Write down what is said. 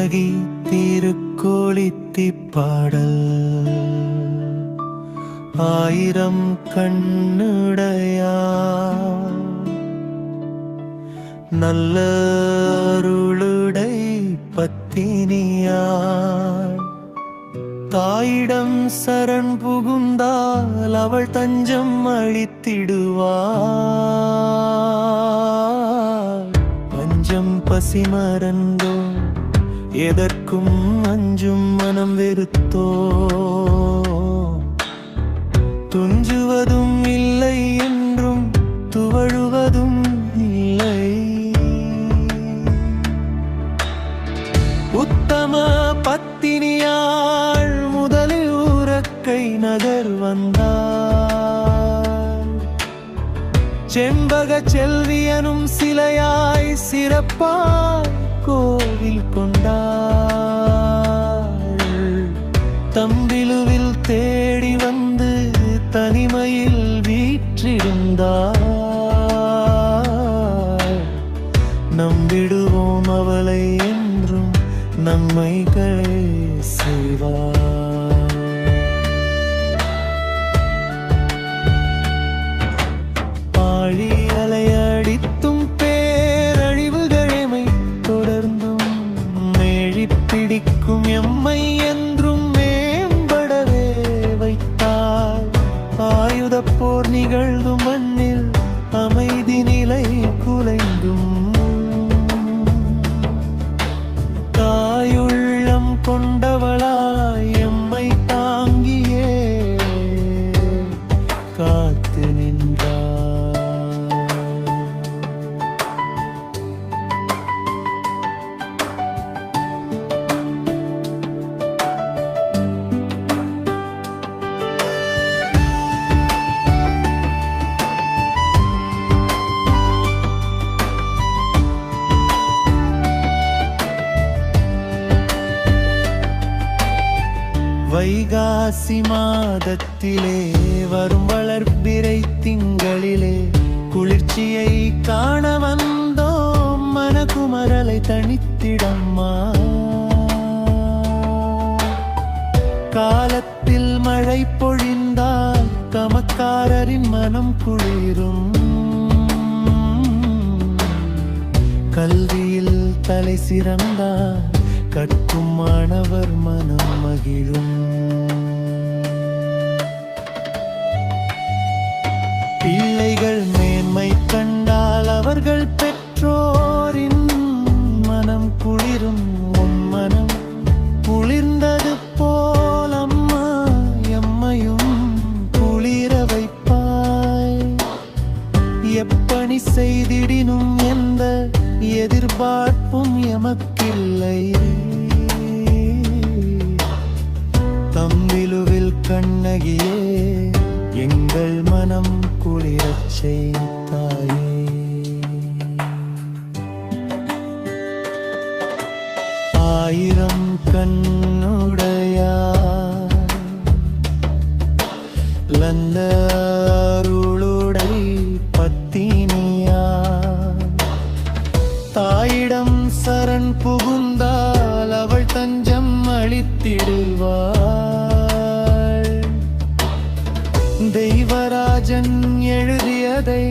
கண்ணகி திருக்கோளித்தி பாடல். ஆயிரம் கண்ணுடையார் நல்ல அருளுடை பத்தினியார். தாயிடம் சரண் புகுந்தால் அவள் தஞ்சம் அளித்திடுவார். பஞ்சம் பசி மறந்தோ எதற்கும் அஞ்சும் மனம் வெறுத்தோ துஞ்சுவதும் இல்லை என்றும் துவழுவதும் இல்லை. உத்தம பத்தினியாள் முதலில் ஊரக்கை நகர் வந்தாள். செண்பக செல்வியனும் சிலையாய் சிறப்பாய் கோவில் கொண்டாள். தம்பிலுவில் தேடி வந்து தனிமையில் வீற்றிருந்தாள். நம்பிடுவோம் அவளை என்றும் நன்மைகளை செய்வார். ஆழி அலையடித்தும் பேரழிவுகளை தொடர்ந்தும் மேழி பிடிக்கும் எம்மை என்றும் மேம்படவே வைத்தார். ஆயுத போர் நிகழ்ந்தும் மண்ணில் அமைதி நிலை குலைந்தும் தாயுள்ளம் கொண்டவளாய் எம்மை தாங்கியே காத்து நின்றார். வைகாசி மாதத்திலே வரும் வளர்பிறை திங்களிலே குளிர்ச்சியை காண வந்தோம். மனகுமரலை தணித்திடம்மா. காலத்தில் மழை பொழிந்தால் கமக்காரரின் மனம் குளிரும். கல்வியில் தலை சிறந்தால் கற்கும் மாணவர் மனம் மகிழும். பிள்ளைகள் மேன்மை கண்டால் அவர்கள் பெற்றோரின் மனம் குளிரும். உன் மனம் குளிர்ந்தது போல் அம்மா எம்மையும் குளிர வைப்பாய். எப்பணி செய்திடினும் எந்த எதிர்பார்ப்பும் எமக்கில்லை. தம்பிலுவில் கண்ணகியே எங்கள் மனம் குளிரச் செய்தாயே. ஆயிரம் கண்ணுடையார் லந்த அருளுடை பத்தினியார். தாயிடம் சரண் புகுந்தால் அவள் தஞ்சம் அளித்திடுவாள். தெய்வராஜன் எழுதியதை